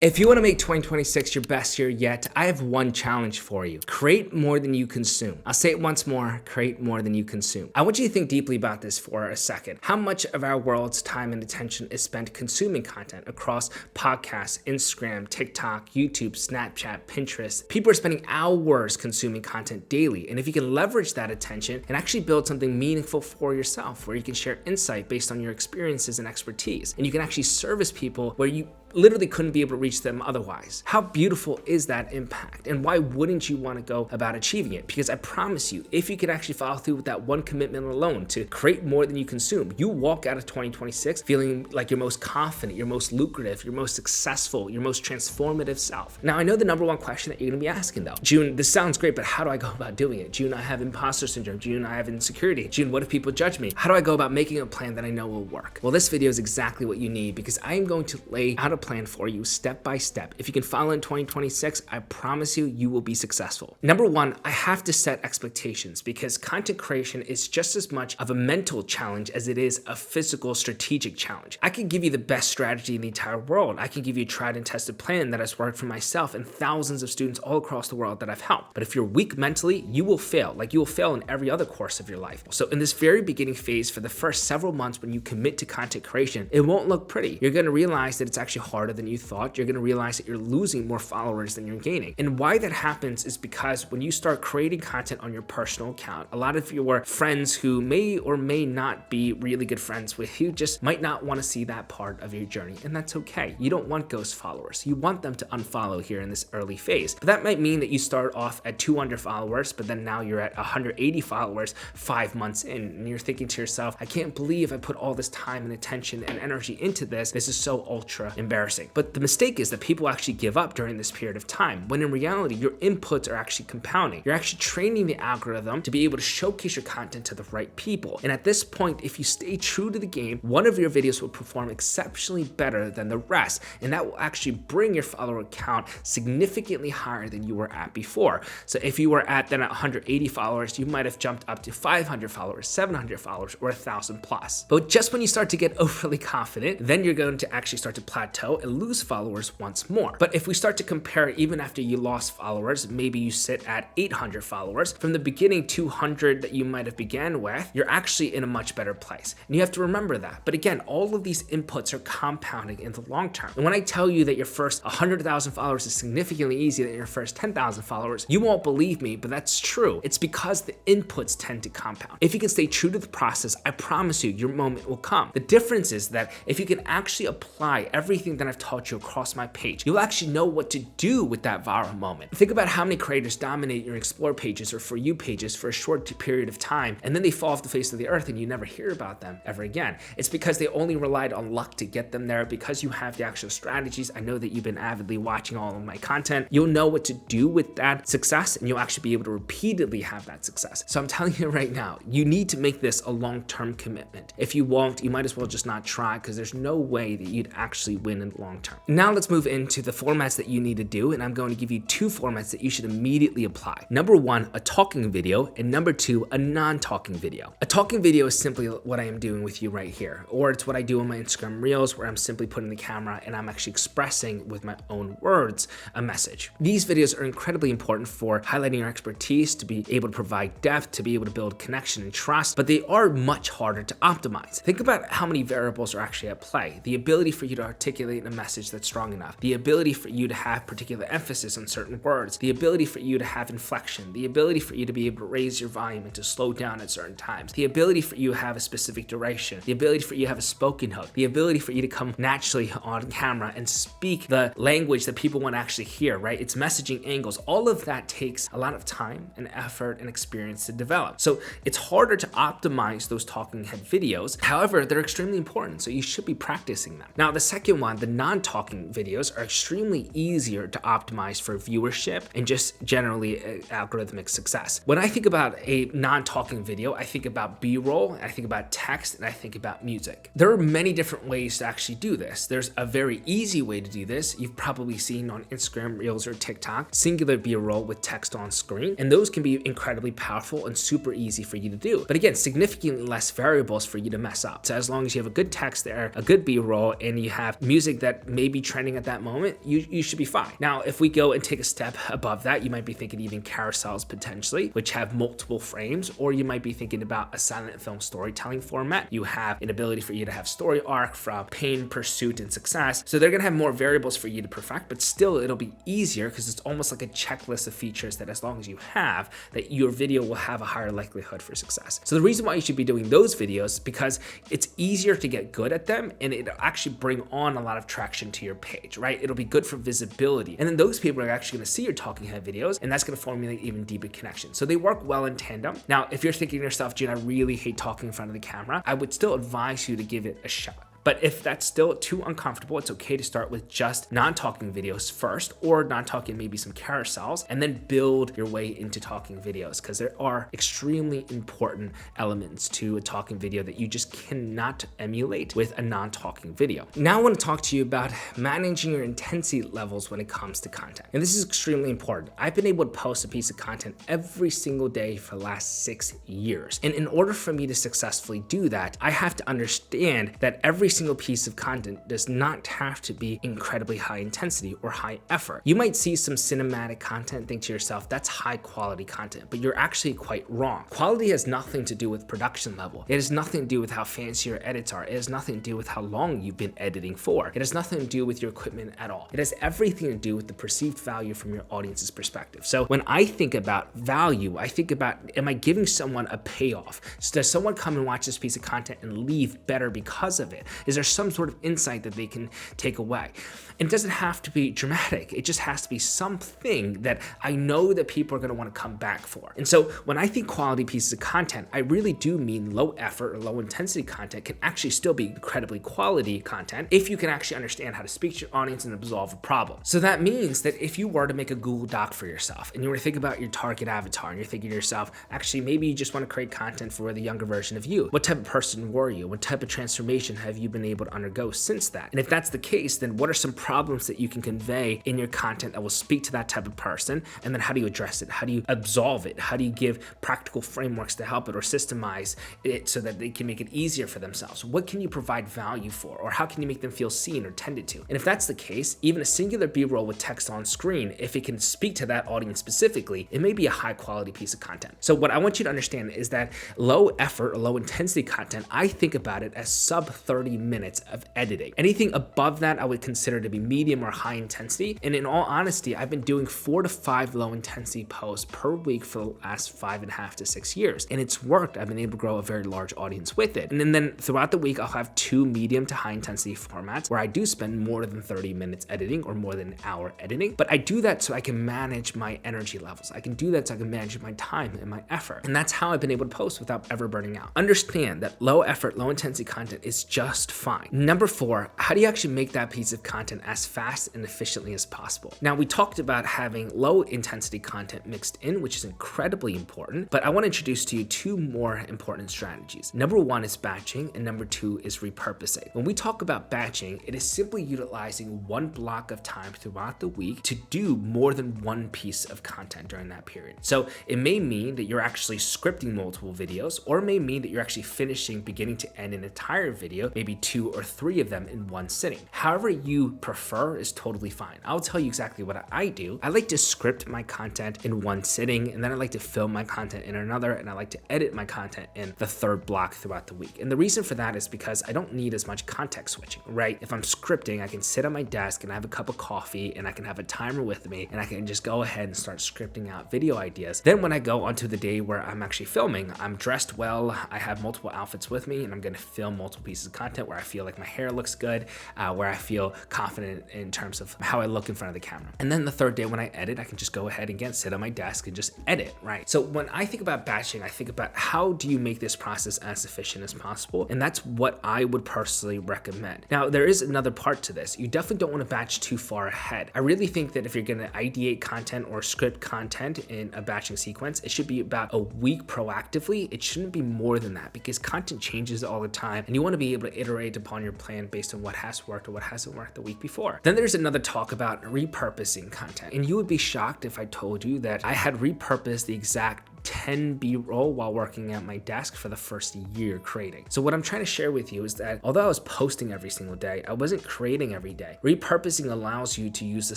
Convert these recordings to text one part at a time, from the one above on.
If you want to make 2026 your best year yet, I have one challenge for you. Create more than you consume. I'll say it once more, create more than you consume. I want you to think deeply about this for a second. How much of our world's time and attention is spent consuming content across podcasts, Instagram, TikTok, YouTube, Snapchat, Pinterest? People are spending hours consuming content daily. And if you can leverage that attention and actually build something meaningful for yourself, where you can share insight based on your experiences and expertise, and you can actually service people where you literally couldn't be able to reach them otherwise. How beautiful is that impact? And why wouldn't you want to go about achieving it? Because I promise you, if you could actually follow through with that one commitment alone to create more than you consume, you walk out of 2026 feeling like your most confident, your most lucrative, your most successful, your most transformative self. Now, I know the number one question that you're gonna be asking though, June, this sounds great, but how do I go about doing it? June, I have imposter syndrome. June, I have insecurity. June, what if people judge me? How do I go about making a plan that I know will work? Well, this video is exactly what you need, because I am going to lay out a plan for you step by step. If you can follow in 2026, I promise you, you will be successful. Number one, I have to set expectations, because content creation is just as much of a mental challenge as it is a physical strategic challenge. I can give you the best strategy in the entire world. I can give you a tried and tested plan that has worked for myself and thousands of students all across the world that I've helped. But if you're weak mentally, you will fail, like you will fail in every other course of your life. So in this very beginning phase, for the first several months when you commit to content creation, it won't look pretty. You're gonna realize that it's actually harder than you thought. You're gonna realize that you're losing more followers than you're gaining. And why that happens is because when you start creating content on your personal account, a lot of your friends who may or may not be really good friends with you just might not want to see that part of your journey. And that's okay. You don't want ghost followers. You want them to unfollow here in this early phase. But that might mean that you start off at 200 followers, but then now you're at 180 followers 5 months in. And you're thinking to yourself, I can't believe I put all this time and attention and energy into this. This is so ultra embarrassing. But the mistake is that people actually give up during this period of time, when in reality, your inputs are actually compounding. You're actually training the algorithm to be able to showcase your content to the right people. And at this point, if you stay true to the game, one of your videos will perform exceptionally better than the rest. And that will actually bring your follower count significantly higher than you were at before. So if you were at then at 180 followers, you might have jumped up to 500 followers, 700 followers, or 1,000 plus. But just when you start to get overly confident, then you're going to actually start to plateau and lose followers once more. But if we start to compare, even after you lost followers, maybe you sit at 800 followers, from the beginning 200 that you might have began with, you're actually in a much better place. And you have to remember that. But again, all of these inputs are compounding in the long term. And when I tell you that your first 100,000 followers is significantly easier than your first 10,000 followers, you won't believe me, but that's true. It's because the inputs tend to compound. If you can stay true to the process, I promise you, your moment will come. The difference is that if you can actually apply everything that I've taught you across my page, you'll actually know what to do with that viral moment. Think about how many creators dominate your explore pages or for you pages for a short period of time, and then they fall off the face of the earth and you never hear about them ever again. It's because they only relied on luck to get them there. Because you have the actual strategies, I know that you've been avidly watching all of my content, you'll know what to do with that success, and you'll actually be able to repeatedly have that success. So I'm telling you right now, you need to make this a long-term commitment. If you won't, you might as well just not try, because there's no way that you'd actually win in the long term. Now let's move into the formats that you need to do, and I'm going to give you 2 formats that you should immediately apply. Number 1, a talking video, and number 2, a non-talking video. A talking video is simply what I am doing with you right here, or it's what I do on my Instagram Reels, where I'm simply putting the camera and I'm actually expressing with my own words a message. These videos are incredibly important for highlighting your expertise, to be able to provide depth, to be able to build connection and trust, but they are much harder to optimize. Think about how many variables are actually at play. The ability for you to articulate a message that's strong enough, the ability for you to have particular emphasis on certain words, the ability for you to have inflection, the ability for you to be able to raise your volume and to slow down at certain times, the ability for you to have a specific duration, the ability for you to have a spoken hook, the ability for you to come naturally on camera and speak the language that people want to actually hear, right? It's messaging angles. All of that takes a lot of time and effort and experience to develop. So it's harder to optimize those talking head videos. However, they're extremely important, so you should be practicing them. Now, the second one, the non-talking videos, are extremely easier to optimize for viewership and just generally algorithmic success. When I think about a non-talking video, I think about B-roll, I think about text, and I think about music. There are many different ways to actually do this. There's a very easy way to do this. You've probably seen on Instagram Reels or TikTok, singular B-roll with text on screen, and those can be incredibly powerful and super easy for you to do. But again, significantly less variables for you to mess up. So as long as you have a good text there, a good B-roll, and you have music music that may be trending at that moment, you should be fine. Now, if we go and take a step above that, you might be thinking even carousels potentially, which have multiple frames, or you might be thinking about a silent film storytelling format. You have an ability for you to have story arc from pain, pursuit, and success. So they're gonna have more variables for you to perfect, but still it'll be easier because it's almost like a checklist of features that as long as you have, that your video will have a higher likelihood for success. So the reason why you should be doing those videos, because it's easier to get good at them and it'll actually bring on a lot of traction to your page, right? It'll be good for visibility. And then those people are actually gonna see your talking head videos, and that's gonna formulate even deeper connections. So they work well in tandem. Now, if you're thinking to yourself, Gene, I really hate talking in front of the camera, I would still advise you to give it a shot. But if that's still too uncomfortable, it's okay to start with just non-talking videos first, or non-talking, maybe some carousels, and then build your way into talking videos, because there are extremely important elements to a talking video that you just cannot emulate with a non-talking video. Now I want to talk to you about managing your intensity levels when it comes to content. And this is extremely important. I've been able to post a piece of content every single day for the last 6 years. And in order for me to successfully do that, I have to understand that every single piece of content does not have to be incredibly high intensity or high effort. You might see some cinematic content, think to yourself, that's high quality content, but you're actually quite wrong. Quality has nothing to do with production level. It has nothing to do with how fancy your edits are. It has nothing to do with how long you've been editing for. It has nothing to do with your equipment at all. It has everything to do with the perceived value from your audience's perspective. So when I think about value, I think about, am I giving someone a payoff? So does someone come and watch this piece of content and leave better because of it? Is there some sort of insight that they can take away? And it doesn't have to be dramatic. It just has to be something that I know that people are going to want to come back for. And so when I think quality pieces of content, I really do mean low effort or low intensity content can actually still be incredibly quality content if you can actually understand how to speak to your audience and resolve a problem. So that means that if you were to make a Google Doc for yourself and you were to think about your target avatar and you're thinking to yourself, actually, maybe you just want to create content for the younger version of you. What type of person were you? What type of transformation have you been able to undergo since that? And if that's the case, then what are some problems that you can convey in your content that will speak to that type of person? And then how do you address it? How do you absolve it? How do you give practical frameworks to help it or systemize it so that they can make it easier for themselves? What can you provide value for? Or how can you make them feel seen or tended to? And if that's the case, even a singular B-roll with text on screen, if it can speak to that audience specifically, it may be a high quality piece of content. So what I want you to understand is that low effort or low intensity content, I think about it as sub 30 minutes of editing. Anything above that I would consider to be medium or high intensity. And in all honesty, I've been doing 4 to 5 low intensity posts per week for the last 5.5 to 6 years. And it's worked. I've been able to grow a very large audience with it. And then throughout the week, I'll have 2 medium to high intensity formats where I do spend more than 30 minutes editing or more than an hour editing. But I do that so I can manage my energy levels. I can do that so I can manage my time and my effort. And that's how I've been able to post without ever burning out. Understand that low effort, low intensity content is just fine. Number 4, how do you actually make that piece of content as fast and efficiently as possible? Now, we talked about having low intensity content mixed in, which is incredibly important, but I want to introduce to you 2 more important strategies. Number 1 is batching, and number 2 is repurposing. When we talk about batching, it is simply utilizing one block of time throughout the week to do more than one piece of content during that period. So it may mean that you're actually scripting multiple videos, or it may mean that you're actually finishing beginning to end an entire video, maybe 2 or 3 of them in one sitting. However you prefer is totally fine. I'll tell you exactly what I do. I like to script my content in one sitting, and then I like to film my content in another, and I like to edit my content in the 3rd block throughout the week. And the reason for that is because I don't need as much context switching, right? If I'm scripting, I can sit on my desk and I have a cup of coffee and I can have a timer with me and I can just go ahead and start scripting out video ideas. Then when I go onto the day where I'm actually filming, I'm dressed well, I have multiple outfits with me, and I'm gonna film multiple pieces of content where I feel like my hair looks good, where I feel confident in terms of how I look in front of the camera. And then the 3rd day when I edit, I can just go ahead and again, sit on my desk and just edit, right? So when I think about batching, I think about how do you make this process as efficient as possible? And that's what I would personally recommend. Now, there is another part to this. You definitely don't want to batch too far ahead. I really think that if you're gonna ideate content or script content in a batching sequence, it should be about a week proactively. It shouldn't be more than that because content changes all the time and you want to be able to iterate upon your plan based on what has worked or what hasn't worked the week before. Then there's another talk about repurposing content. And you would be shocked if I told you that I had repurposed the exact 10 B-roll while working at my desk for the first year creating. So what I'm trying to share with you is that although I was posting every single day, I wasn't creating every day. Repurposing allows you to use the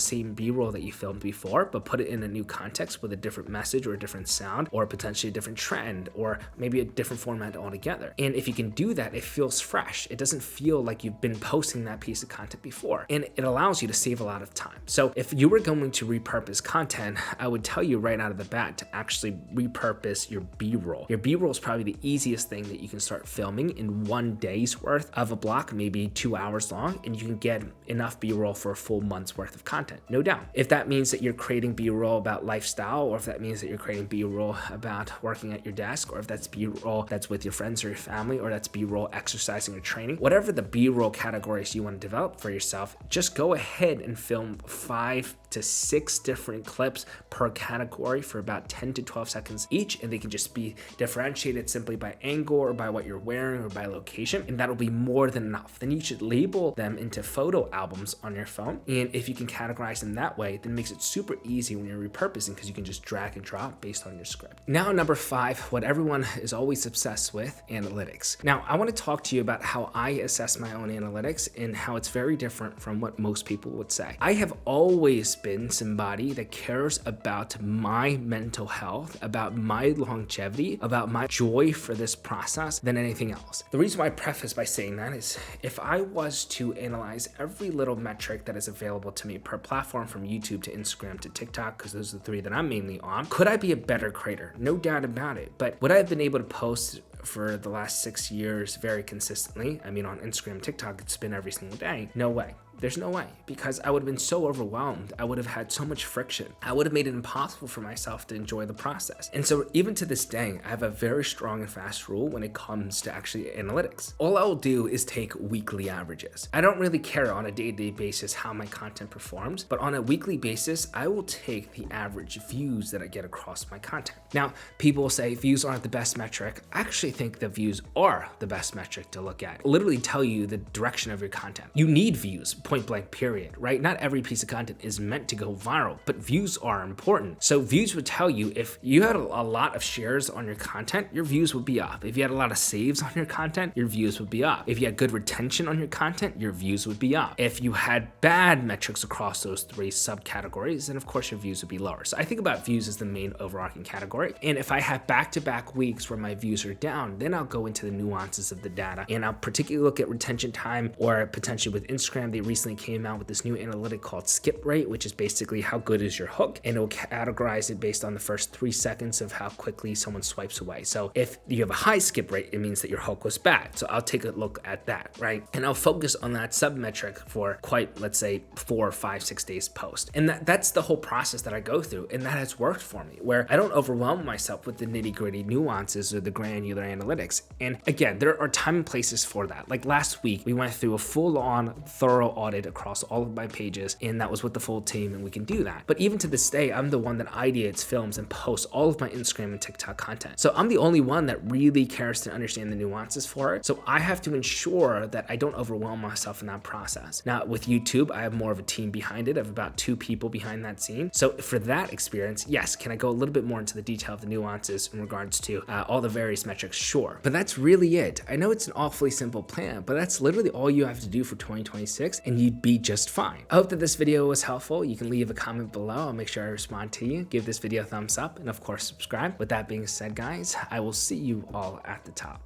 same B-roll that you filmed before, but put it in a new context with a different message or a different sound or potentially a different trend or maybe a different format altogether. And if you can do that, it feels fresh. It doesn't feel like you've been posting that piece of content before. And it allows you to save a lot of time. So if you were going to repurpose content, I would tell you right out of the bat to actually repurpose your B-roll. Your B-roll is probably the easiest thing that you can start filming in 1 day's worth of a block, maybe 2 hours long, and you can get enough B-roll for a full month's worth of content, no doubt. If that means that you're creating B-roll about lifestyle, or if that means that you're creating B-roll about working at your desk, or if that's B-roll that's with your friends or your family, or that's B-roll exercising or training, whatever the B-roll categories you want to develop for yourself, just go ahead and film 5 to 6 different clips per category for about 10 to 12 seconds each, and they can just be differentiated simply by angle or by what you're wearing or by location, and that'll be more than enough. Then you should label them into photo albums on your phone, and if you can categorize them that way, then it makes it super easy when you're repurposing because you can just drag and drop based on your script. Now, number 5, what everyone is always obsessed with, analytics. Now, I want to talk to you about how I assess my own analytics and how it's very different from what most people would say. I have always been somebody that cares about my mental health, about my longevity, about my joy for this process than anything else. The reason why I preface by saying that is if I was to analyze every little metric that is available to me per platform from YouTube to Instagram to TikTok, because those are the 3 that I'm mainly on, could I be a better creator? No doubt about it. But would I have been able to post for the last 6 years very consistently? I mean, on Instagram, TikTok, it's been every single day. No way. There's no way, because I would have been so overwhelmed. I would have had so much friction. I would have made it impossible for myself to enjoy the process. And so even to this day, I have a very strong and fast rule when it comes to actually analytics. All I'll do is take weekly averages. I don't really care on a day-to-day basis how my content performs, but on a weekly basis, I will take the average views that I get across my content. Now, people will say views aren't the best metric. I actually think that views are the best metric to look at. Literally tell you the direction of your content. You need views. Point blank period, right? Not every piece of content is meant to go viral, but views are important. So views would tell you if you had a lot of shares on your content, your views would be up. If you had a lot of saves on your content, your views would be up. If you had good retention on your content, your views would be up. If you had bad metrics across those 3 subcategories, then of course your views would be lower. So I think about views as the main overarching category. And if I have back-to-back weeks where my views are down, then I'll go into the nuances of the data, and I'll particularly look at retention time, or potentially with Instagram, they recently came out with this new analytic called skip rate, which is basically how good is your hook, and it'll categorize it based on the first 3 seconds of how quickly someone swipes away. So if you have a high skip rate, it means that your hook was bad. So I'll take a look at that, right? And I'll focus on that sub metric for quite, let's say, 4, 5, 6 days post. And that's the whole process that I go through, and that has worked for me, where I don't overwhelm myself with the nitty-gritty nuances or the granular analytics. And again, there are time and places for that. Like last week, we went through a full-on thorough audit across all of my pages, and that was with the full team, and we can do that. But even to this day, I'm the one that ideates, films, and posts all of my Instagram and TikTok content. So I'm the only one that really cares to understand the nuances for it. So I have to ensure that I don't overwhelm myself in that process. Now with YouTube, I have more of a team behind it, of about 2 people behind that scene. So for that experience, yes, can I go a little bit more into the detail of the nuances in regards to all the various metrics? Sure. But that's really it. I know it's an awfully simple plan, but that's literally all you have to do for 2026, and you'd be just fine. I hope that this video was helpful. You can leave a comment below. I'll make sure I respond to you. Give this video a thumbs up, and of course, subscribe. With that being said, guys, I will see you all at the top.